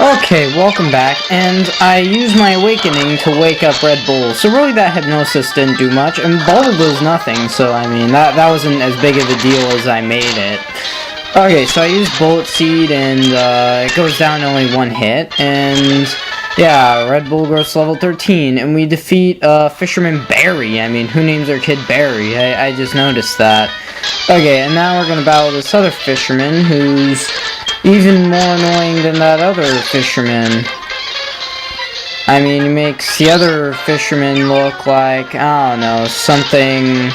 Okay, welcome back, and I used my awakening to wake up Red Bull, so really that hypnosis didn't do much, and Bulb does nothing, so I mean, that wasn't as big of a deal as I made it. Okay, so I used Bullet Seed, and it goes down to only one hit, and yeah, Red Bull grows to level 13, and we defeat Fisherman Barry. I mean, who names their kid Barry? I just noticed that. Okay, and now we're gonna battle this other fisherman, who's even more annoying than that other fisherman. I mean, he makes the other fisherman look like, I don't know, something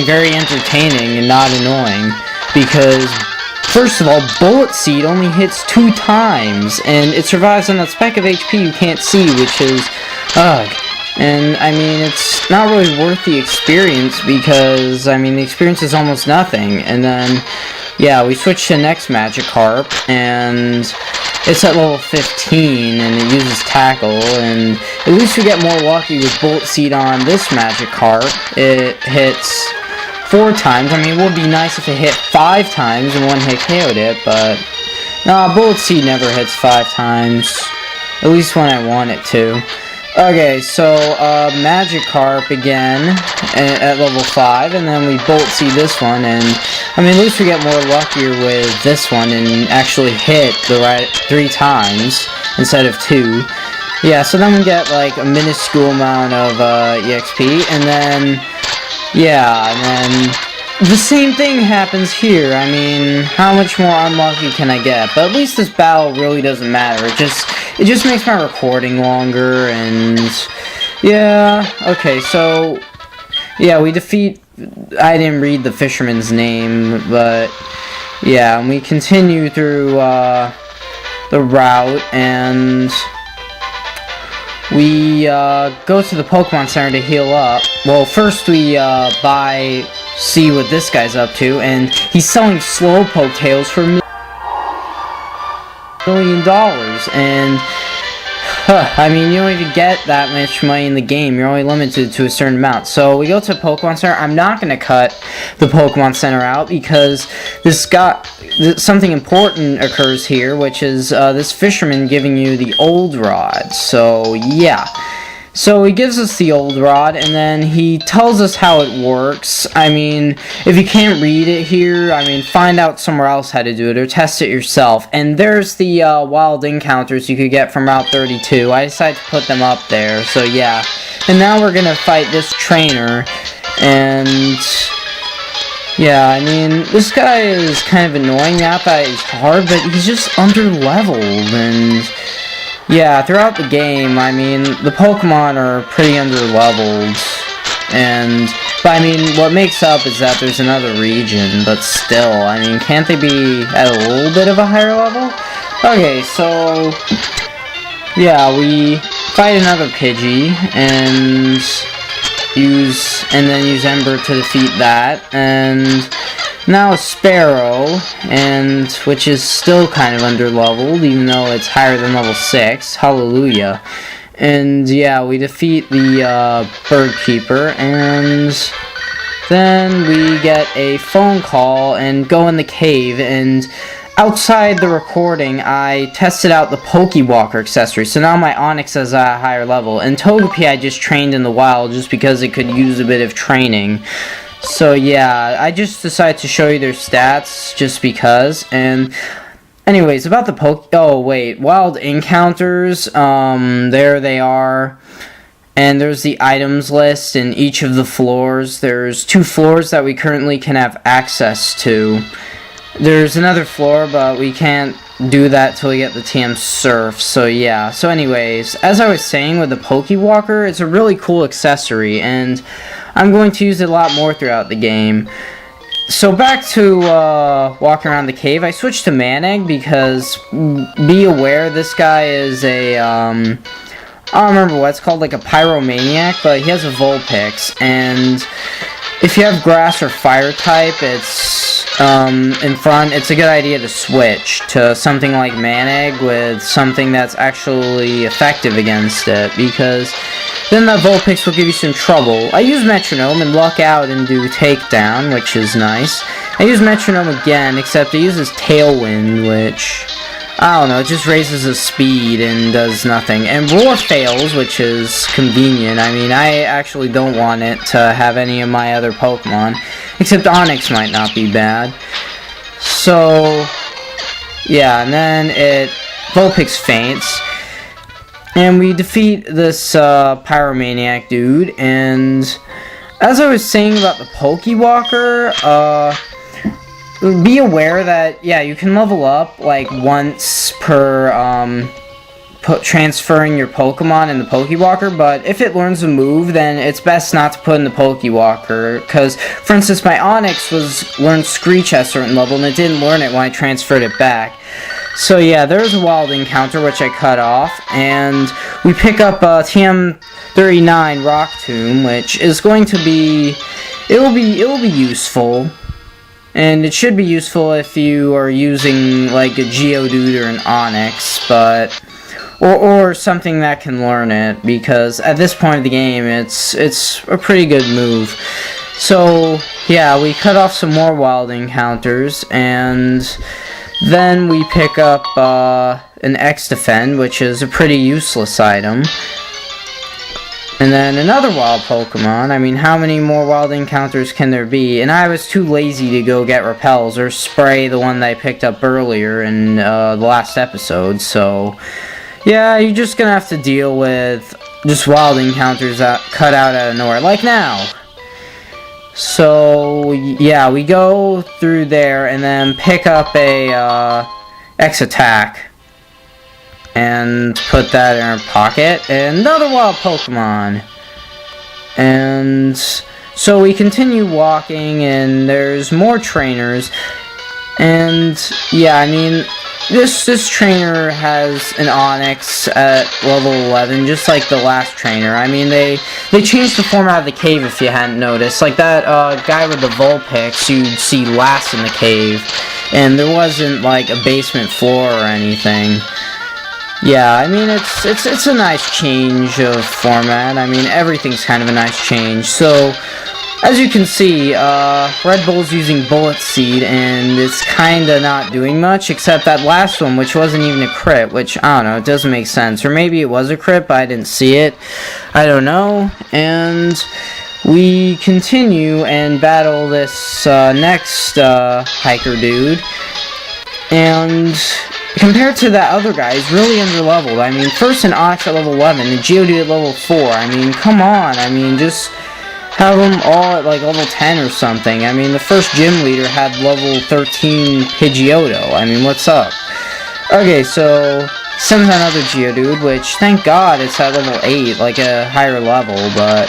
very entertaining and not annoying. Because, first of all, Bullet Seed only hits 2 times, and it survives on that speck of HP you can't see, which is, ugh. And, I mean, it's not really worth the experience because, I mean, the experience is almost nothing. And then, yeah, we switch to next Magikarp, and it's at level 15, and it uses Tackle, and at least we get more lucky with Bullet Seed on this Magikarp. It hits 4 times. I mean, it would be nice if it hit 5 times and one hit KO'd it, but nah, Bullet Seed never hits 5 times. At least when I want it to. Okay, so, Magikarp again, at level 5, and then we Bolt Seed this one, and, I mean, at least we get more luckier with this one, and actually hit the right 3 times, instead of 2. Yeah, so then we get, like, a minuscule amount of, EXP, and then, yeah, and then the same thing happens here. I mean, how much more unlucky can I get? But at least this battle really doesn't matter. It just makes my recording longer, and yeah, okay, so yeah, we defeat, I didn't read the fisherman's name, but yeah, and we continue through the route, and we go to the Pokemon Center to heal up. Well, first we see what this guy's up to, and he's selling Slowpoke tails for $1 million, and I mean, you don't even get that much money in the game. You're only limited to a certain amount. So we go to Pokemon Center. I'm not going to cut the Pokemon Center out because something important occurs here, which is this fisherman giving you the old rod. So yeah. So he gives us the old rod, and then he tells us how it works. I mean, if you can't read it here, I mean, find out somewhere else how to do it, or test it yourself. And there's the wild encounters you could get from Route 32. I decided to put them up there, so yeah. And now we're gonna fight this trainer, and yeah, I mean, this guy is kind of annoying. Not that he's hard, but he's just under-leveled, and yeah, throughout the game, I mean, the Pokemon are pretty under-leveled, but I mean, what makes up is that there's another region, but still, I mean, can't they be at a little bit of a higher level? Okay, so, yeah, we fight another Pidgey, and then use Ember to defeat that, and now a Sparrow, which is still kind of under-leveled, even though it's higher than level 6. Hallelujah. And yeah, we defeat the Bird Keeper, and then we get a phone call and go in the cave, and outside the recording, I tested out the Pokewalker accessory, so now my Onix is at a higher level, and Togepi I just trained in the wild just because it could use a bit of training. So yeah, I just decided to show you their stats just because, and anyways, about the wild encounters, there they are, and there's the items list in each of the floors. There's 2 floors that we currently can have access to. There's another floor, but we can't do that till we get the TM Surf, so yeah. So anyways, as I was saying with the Pokewalker, it's a really cool accessory, and I'm going to use it a lot more throughout the game. So back to walking around the cave, I switched to Maneg because, be aware, this guy is a, I don't remember what it's called, like a Pyromaniac, but he has a Vulpix, and if you have Grass or Fire type, it's in front, it's a good idea to switch to something like Maneg with something that's actually effective against it, because then the Vulpix will give you some trouble. I use Metronome and luck out and do Takedown, which is nice. I use Metronome again, except it uses Tailwind, which, I don't know, it just raises his speed and does nothing. And Roar fails, which is convenient. I mean, I actually don't want it to have any of my other Pokemon, except Onix might not be bad. So, yeah, and then it Vulpix faints. And we defeat this Pyromaniac dude, and as I was saying about the Pokewalker, be aware that, yeah, you can level up, like, once per, transferring your Pokemon in the Pokewalker, but if it learns a move, then it's best not to put in the Pokewalker, because, for instance, my Onix learned Screech at a certain level, and it didn't learn it when I transferred it back. So yeah, there's a wild encounter which I cut off, and we pick up TM39 Rock Tomb, which is going to be, it'll be useful, and it should be useful if you are using like a Geodude or an Onix, but or something that can learn it, because at this point of the game, it's a pretty good move. So yeah, we cut off some more wild encounters, and then we pick up an X-Defend, which is a pretty useless item. And then another wild Pokemon. I mean, how many more wild encounters can there be? And I was too lazy to go get Repels or spray the one that I picked up earlier in the last episode. So, yeah, you're just gonna have to deal with just wild encounters that cut out of nowhere. Like now. So, yeah, we go through there and then pick up a X-Attack and put that in our pocket. And another wild Pokemon. And so we continue walking, and there's more trainers. And, yeah, I mean, this trainer has an Onix at level 11, just like the last trainer. I mean, they changed the format of the cave, if you hadn't noticed. Like that guy with the Vulpix you'd see last in the cave, and there wasn't like a basement floor or anything. Yeah, I mean, it's a nice change of format. I mean, everything's kind of a nice change. So, as you can see, Red Bull's using Bullet Seed, and it's kinda not doing much, except that last one, which wasn't even a crit, which, I don't know, it doesn't make sense. Or maybe it was a crit, but I didn't see it. I don't know. And we continue and battle this next hiker dude. And compared to that other guy, he's really underleveled. I mean, first an Onix at level 11, and Geodude at level 4. I mean, come on. I mean, just have them all at like level 10 or something. I mean, the first gym leader had level 13 Pidgeotto. I mean, what's up? Okay, so sends another Geodude, which thank God it's at level 8, like a higher level, but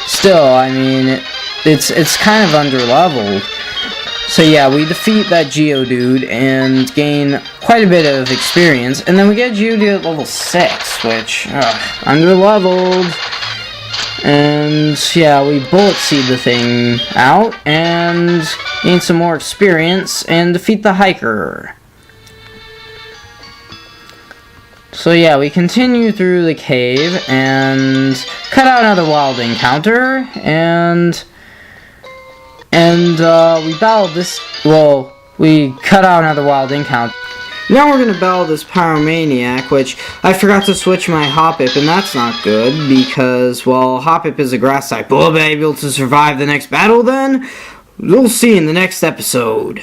still, I mean, it's kind of underleveled. So yeah, we defeat that Geodude and gain quite a bit of experience, and then we get Geodude at level 6, which, underleveled. And yeah, we Bullet Seed the thing out and gain some more experience and defeat the hiker. So yeah, we continue through the cave and cut out another wild encounter, and we battled this, well, we cut out another wild encounter. Now we're gonna battle this Pyromaniac, which I forgot to switch my Hoppip, and that's not good, because, well, Hoppip is a grass type. Will I be able to survive the next battle then? We'll see in the next episode.